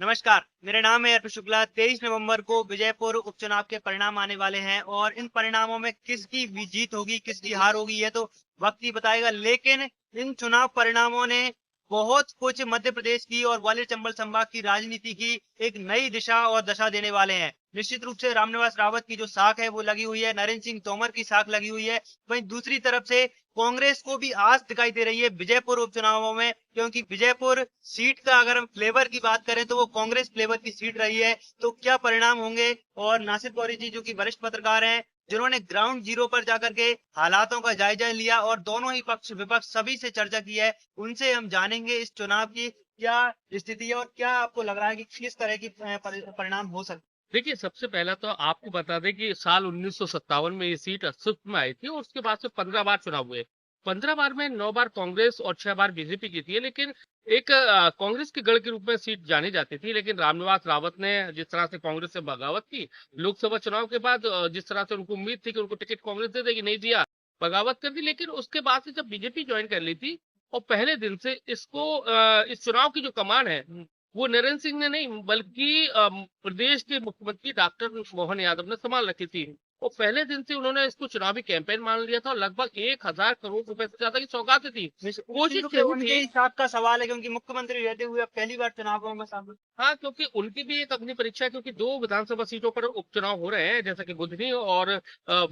नमस्कार, मेरा नाम है अर्पित शुक्ला। 23 नवंबर को विजयपुर उपचुनाव के परिणाम आने वाले हैं और इन परिणामों में किसकी जीत होगी, किसकी हार होगी, ये तो वक्त ही बताएगा। लेकिन इन चुनाव परिणामों ने बहुत कुछ मध्य प्रदेश की और ग्वालियर चंबल संभाग की राजनीति की एक नई दिशा और दशा देने वाले हैं। निश्चित रूप से रामनिवास रावत की जो साख है वो लगी हुई है, नरेंद्र सिंह तोमर की साख लगी हुई है। वहीं दूसरी तरफ से कांग्रेस को भी आस दिखाई दे रही है विजयपुर उपचुनावों में, क्योंकि विजयपुर सीट का अगर हम फ्लेवर की बात करें तो वो कांग्रेस फ्लेवर की सीट रही है। तो क्या परिणाम होंगे? और नासिर गौरी जी जो कि वरिष्ठ पत्रकार हैं, जिन्होंने ग्राउंड जीरो पर जाकर के हालातों का जायजा लिया और दोनों ही पक्ष विपक्ष सभी से चर्चा की है, उनसे हम जानेंगे इस चुनाव की क्या स्थिति है और क्या आपको लग रहा है कि किस तरह की परिणाम हो सकते। देखिए, सबसे पहला तो आपको बता दें कि साल 1957 में ये सीट अस्तित्व में आई थी और उसके बाद से 15 बार चुनाव हुए। 15 बार में 9 बार कांग्रेस और 6 बार बीजेपी जीती है, लेकिन एक कांग्रेस के गढ़ के रूप में सीट जानी जाती थी। लेकिन रामनिवास रावत ने जिस तरह से कांग्रेस से बगावत की, लोकसभा चुनाव के बाद जिस तरह से उनको उम्मीद थी कि उनको टिकट कांग्रेस दे देगी, नहीं दिया, बगावत कर दी। लेकिन उसके बाद से जब बीजेपी ज्वाइन कर ली थी और पहले दिन से इस चुनाव की जो कमान है, वो नरेंद्र सिंह ने नहीं बल्कि प्रदेश के मुख्यमंत्री डॉक्टर मोहन यादव ने संभाल रखी थी। और पहले दिन से उन्होंने इसको चुनावी कैंपेन मान लिया था और लगभग 1,000 करोड़ रुपए से ज्यादा की सौगातें थी। कोशिश यही उनके थी। ही साथ का सवाल है, क्योंकि मुख्यमंत्री रहते हुए अब पहली बार चुनावों में शामिल। हाँ, क्योंकि उनकी भी एक अपनी परीक्षा है, क्योंकि 2 विधानसभा सीटों पर उपचुनाव हो रहे हैं, जैसा कि बुधनी और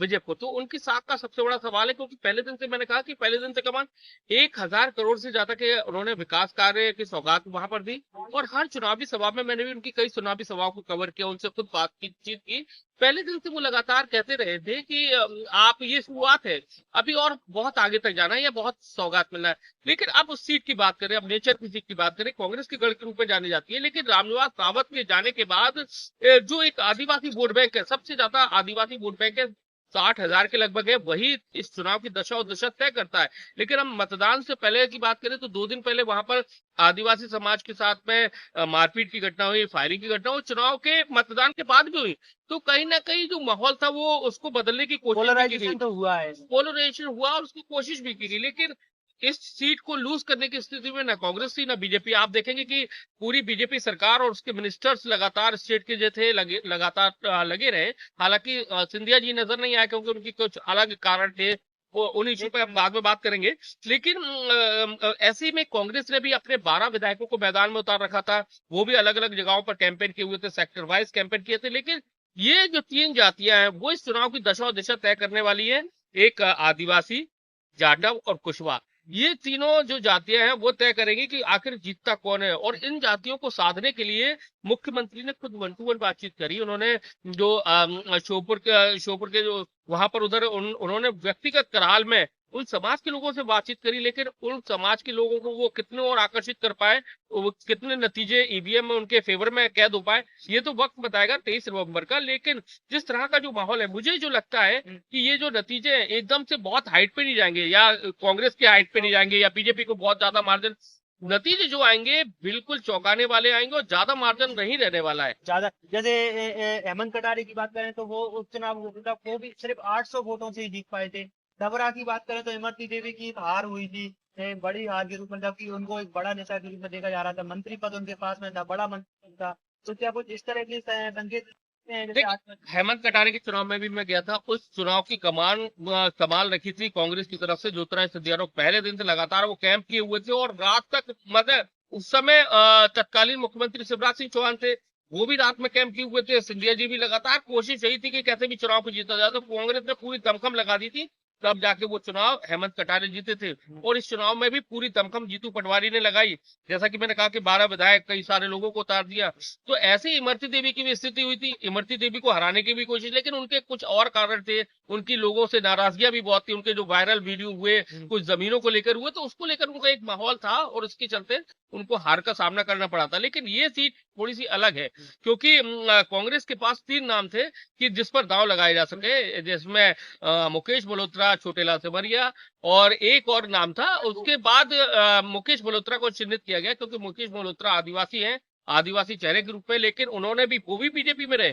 विजयपुर। तो उनकी साख का सबसे बड़ा सवाल है, क्योंकि पहले दिन से मैंने कहा कि पहले दिन से कमान 1,000 करोड़ से ज्यादा के उन्होंने विकास कार्य की सौगात वहां पर दी। और हर चुनावी सभा में मैंने भी उनकी कई चुनावी सभाओं को कवर किया, उनसे खुद बातचीत की। पहले दिन से वो लगातार कहते रहे थे कि आप ये शुरुआत है, अभी और बहुत आगे तक जाना है या बहुत सौगात मिलना है। लेकिन अब उस सीट की बात करें, अब नेचर की सीट की बात करें, कांग्रेस के गढ़ के रूप में जानी जाती है। लेकिन रामनिवास रावत के जाने के बाद जो एक आदिवासी वोट बैंक है, सबसे ज्यादा आदिवासी वोट बैंक है, 60,000 के लगभग है, वही इस चुनाव की दशा और दशा तय करता है। लेकिन हम मतदान से पहले की बात करें तो 2 दिन पहले वहां पर आदिवासी समाज के साथ में मारपीट की घटना हुई, फायरिंग की घटना हुई, चुनाव के मतदान के बाद भी हुई। तो कहीं ना कहीं जो माहौल था वो उसको बदलने की कोशिश भी की गई, पोलराइजेशन तो हुआ है। पोलराइजेशन हुआ और उसकी कोशिश भी की गई। लेकिन इस सीट को लूज करने की स्थिति में ना कांग्रेस थी ना बीजेपी। आप देखेंगे कि पूरी बीजेपी सरकार और उसके मिनिस्टर्स लगातार स्टेट के जो थे लगातार लगे रहे। हालांकि सिंधिया जी नजर नहीं आए, क्योंकि उनकी कुछ अलग कारण थे, वो उन इशू पे हम बाद में बात करेंगे। लेकिन ऐसे ही में कांग्रेस ने भी अपने 12 विधायकों को मैदान में उतार रखा था। वो भी अलग अलग जगहों पर कैंपेन किए हुए थे, सेक्टर वाइज कैंपेन किए थे। लेकिन ये जो 3 जातियां हैं वो इस चुनाव की दशा और दिशा तय करने वाली है। एक आदिवासी, जाटव और कुशवाहा, ये तीनों जो जातियां हैं वो तय करेंगी कि आखिर जीतता कौन है। और इन जातियों को साधने के लिए मुख्यमंत्री ने खुद 1-to-1 बातचीत करी। उन्होंने जो श्योपुर के जो वहां पर उन्होंने व्यक्तिगत कराल में उन समाज के लोगों से बातचीत करी। लेकिन उन समाज के लोगों को वो कितने और आकर्षित कर पाए, वो कितने नतीजे ईवीएम में उनके फेवर में कैद हो पाए, ये तो वक्त बताएगा 23 नवंबर का। लेकिन जिस तरह का जो माहौल है, मुझे जो लगता है कि ये जो नतीजे हैं एकदम से बहुत हाइट पे नहीं जाएंगे, या कांग्रेस के हाइट पे नहीं जाएंगे, या बीजेपी को बहुत ज्यादा मार्जिन। नतीजे जो आएंगे बिल्कुल चौंकाने वाले आएंगे और ज्यादा मार्जिन नहीं रहने वाला है। ज्यादा जैसे हेमंत कटारे की बात करें तो वो उपचुनाव वो भी सिर्फ 800 वोटों से ही जीत पाए थे। डबरा की बात करें तो इमरती देवी की हार हुई थी, बड़ी हार के रूप में, जबकि उनको एक बड़ा नेता के रूप में देखा जा रहा था, मंत्री पद उनके पास में था, बड़ा मंत्री था। तो क्या कुछ इस तरह के संकेत हैं जैसे देख, आज? हेमंत कटारे के चुनाव में भी मैं गया था। उस चुनाव की कमान संभाल रखी थी कांग्रेस की तरफ से ज्योतिरादित्य सिंधिया। पहले दिन से लगातार वो कैंप किए हुए थे और रात तक, मतलब उस समय तत्कालीन मुख्यमंत्री शिवराज सिंह चौहान थे, वो भी रात में कैंप किए हुए थे। सिंधिया जी भी लगातार कोशिश यही थी कि कैसे भी चुनाव को जीता जाए। तो कांग्रेस ने पूरी दमखम लगा दी थी, तब जाके वो चुनाव हेमंत कटारे जीते थे। और इस चुनाव में भी पूरी दमखम जीतू पटवारी ने लगाई। जैसा कि मैंने कहा कि 12 विधायक, कई सारे लोगों को उतार दिया। तो ऐसे ही इमरती देवी की भी स्थिति हुई थी। इमरती देवी को हराने की भी कोशिश, लेकिन उनके कुछ और कारण थे। उनकी लोगों से नाराजगियां भी बहुत थी। उनके जो वायरल वीडियो हुए कुछ जमीनों को लेकर हुए, तो उसको लेकर उनका एक माहौल था और उसके चलते उनको हार का सामना करना पड़ा था। लेकिन ये सीट थोड़ी सी अलग है, क्योंकि कांग्रेस के पास 3 नाम थे कि जिस पर दांव लगाए जा सके, जिसमें मुकेश मल्होत्रा, छोटेलाल सेमरिया और एक और नाम था। उसके बाद मुकेश मल्होत्रा को चिन्हित किया गया, क्योंकि मुकेश मल्होत्रा आदिवासी हैं, आदिवासी चेहरे के रूप में। लेकिन उन्होंने भी, वो भी बीजेपी में रहे,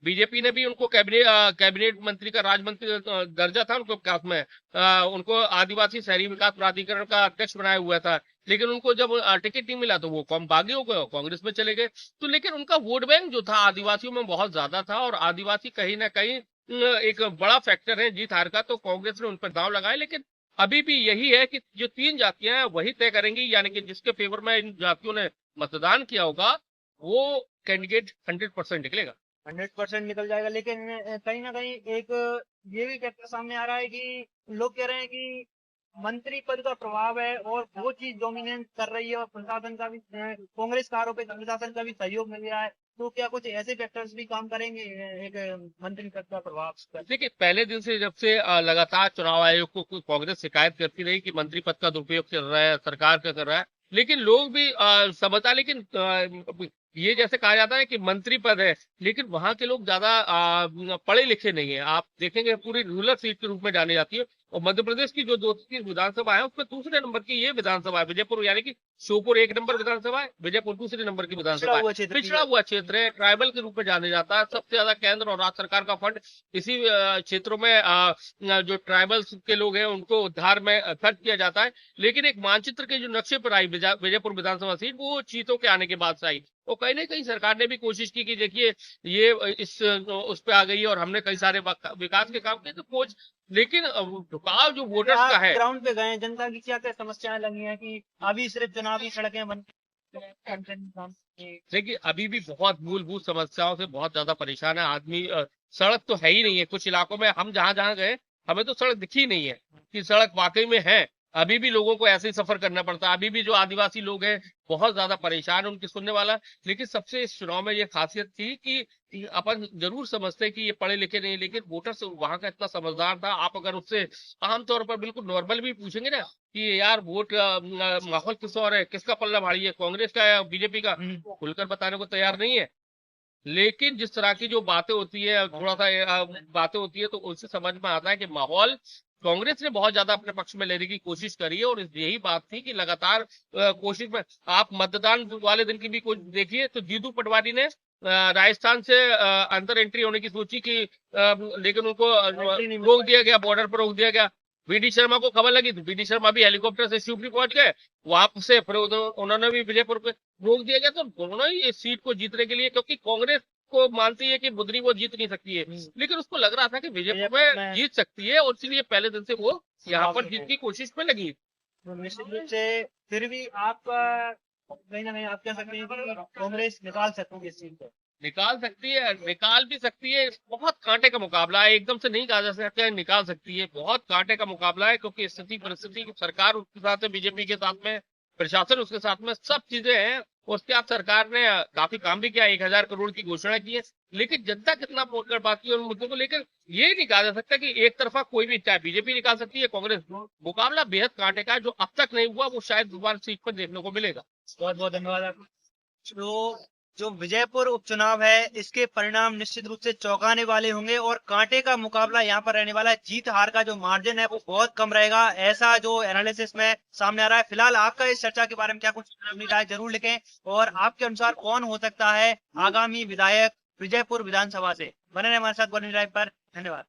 बीजेपी ने भी उनको कैबिनेट मंत्री का, राजमंत्री दर्जा था उनको पास में। उनको आदिवासी शहरी विकास प्राधिकरण का अध्यक्ष बनाया हुआ था। लेकिन उनको जब टिकट नहीं मिला तो वो कम बागी हो गए, कांग्रेस में चले गए। तो लेकिन उनका वोट बैंक जो था आदिवासियों में बहुत ज्यादा था, और आदिवासी कहीं ना कहीं एक बड़ा फैक्टर है जीत हार का। तो कांग्रेस ने उन पर दांव लगाए, लेकिन अभी भी यही है कि जो 3 जातियां हैं वही तय करेंगी, यानी कि जिसके फेवर में इन जातियों ने मतदान किया होगा वो कैंडिडेट 100% निकलेगा। 100% निकल जाएगा। लेकिन कहीं ना कहीं एक ये भी फैक्टर सामने आ रहा है कि लोग कह रहे हैं कि मंत्री पद का प्रभाव है और वो चीज डोमिनेट कर रही है, और प्रशासन का भी कांग्रेस का आरोप है कि प्रशासन का भी सहयोग मिल रहा है। तो क्या कुछ ऐसे फैक्टर्स भी काम करेंगे एक मंत्री पद का प्रभाव पर? देखिए, पहले दिन से जब से लगातार चुनाव आयोग को कांग्रेस शिकायत करती रही कि मंत्री पद का दुरुपयोग कर रहा है, सरकार का कर रहा है, लेकिन लोग भी समझता। लेकिन ये जैसे कहा जाता है कि मंत्री पद है, लेकिन वहां के लोग ज्यादा पढ़े लिखे नहीं है। आप देखेंगे पूरी रूरल सीट के रूप में जानी जाती है, और मध्य प्रदेश की जो 2 विधानसभा है उसमें दूसरे नंबर की ये विधानसभा है विजयपुर, यानी कि श्योपुर 1 नंबर विधानसभा है, विजयपुर दूसरे नंबर की पिछड़ा विधानसभा है। हुआ क्षेत्र पिछड़ा हुआ क्षेत्र है, ट्राइबल के रूप में जाने जाता है। सबसे ज्यादा केंद्र और राज्य सरकार का फंड इसी क्षेत्रों में जो ट्राइबल्स के लोग हैं उनको उद्धार में खर्च किया जाता है। लेकिन एक मानचित्र के जो नक्शे पर आई विजयपुर विधानसभा सीट, वो चीतों के आने के बाद से आई। और कहीं ना कहीं सरकार ने भी कोशिश की कि देखिए ये इस उस पे आ गई है, और हमने कई सारे विकास के काम किए तो खोज। लेकिन झुकाव जो वोटर्स का आप है। ग्राउंड पे गए हैं, जनता की क्या क्या समस्याएं लगी हैं कि अभी सिर्फ चुनावी सड़कें बन देखिए, अभी भी बहुत मूलभूत समस्याओं से बहुत ज्यादा परेशान है आदमी। सड़क तो है ही नहीं है कुछ इलाकों में। हम जहां जहां गए हमें तो सड़क दिखी नहीं है कि सड़क वाकई में है। अभी भी लोगों को ऐसे ही सफर करना पड़ता है। अभी भी जो आदिवासी लोग हैं बहुत ज्यादा परेशान है, उनकी सुनने वाला। लेकिन सबसे इस चुनाव में ये खासियत थी कि अपन जरूर समझते कि ये पढ़े लिखे नहीं, लेकिन वोटर्स वहां का इतना समझदार था। आप अगर उससे आमतौर पर बिल्कुल नॉर्मल भी पूछेंगे ना कि यार वोट माहौल किस और है, किसका पल्ला भारी है, कांग्रेस का या बीजेपी का, खुलकर बताने को तैयार नहीं है। लेकिन जिस तरह की जो बातें होती है, थोड़ा सा बातें होती है, तो उससे समझ में आता है कि माहौल कांग्रेस ने बहुत ज्यादा अपने पक्ष में लेने की कोशिश करी है। और यही बात थी कि लगातार कोशिश में आप मतदान वाले दिन की भी कुछ देखिए तो जीतू पटवारी ने राजस्थान से अंदर एंट्री होने की सोची कि लेकिन उनको रोक दिया गया, बॉर्डर पर रोक दिया गया। बीडी शर्मा को खबर लगी तो बीडी शर्मा भी हेलीकॉप्टर से शिवपुरी पहुंच गए। वहां से फिर उन्होंने भी विजयपुर पे रोक दिया गया। तो दोनों ही इस सीट को जीतने के लिए, क्योंकि कांग्रेस को मानती है कि बुधनी वो जीत नहीं सकती है, लेकिन उसको लग रहा था कि विजयपुर में जीत सकती है, और इसलिए पहले दिन से वो यहाँ पर जीत की कोशिश में लगी। तो निश्चित रूप से फिर भी आप कहीं ना कहीं आप कह सकते हैं कि कांग्रेस निकाल सकती है इस सीट को। निकाल सकती है, निकाल भी सकती है। बहुत कांटे का मुकाबला है, एकदम से नहीं कहा जा सकता है निकाल सकती है। बहुत कांटे का मुकाबला है, क्योंकि स्थिति परिस्थिति सरकार उसके साथ है, बीजेपी के साथ में, प्रशासन उसके साथ में, सब चीजें हैं। उसके बाद सरकार ने काफी काम भी किया, 1000 करोड़ की घोषणा की है। लेकिन जनता कितना वोट कर पाती है उन मुद्दों को लेकर, ये नहीं कहा जा सकता कि एक तरफा कोई भी, चाहे बीजेपी निकाल सकती है कांग्रेस। मुकाबला बेहद कांटे का है, जो अब तक नहीं हुआ वो शायद दोबारा सीट पर देखने को मिलेगा। बहुत बहुत धन्यवाद आपको। तो जो विजयपुर उपचुनाव है इसके परिणाम निश्चित रूप से चौंकाने वाले होंगे, और कांटे का मुकाबला यहाँ पर रहने वाला है। जीत हार का जो मार्जिन है वो बहुत कम रहेगा, ऐसा जो एनालिसिस में सामने आ रहा है। फिलहाल आपका इस चर्चा के बारे में क्या कुछ अपनी राय जरूर लिखें, और आपके अनुसार कौन हो सकता है आगामी विधायक विजयपुर विधानसभा से। बने रहे हमारे साथ बनी ड्राइव पर। धन्यवाद।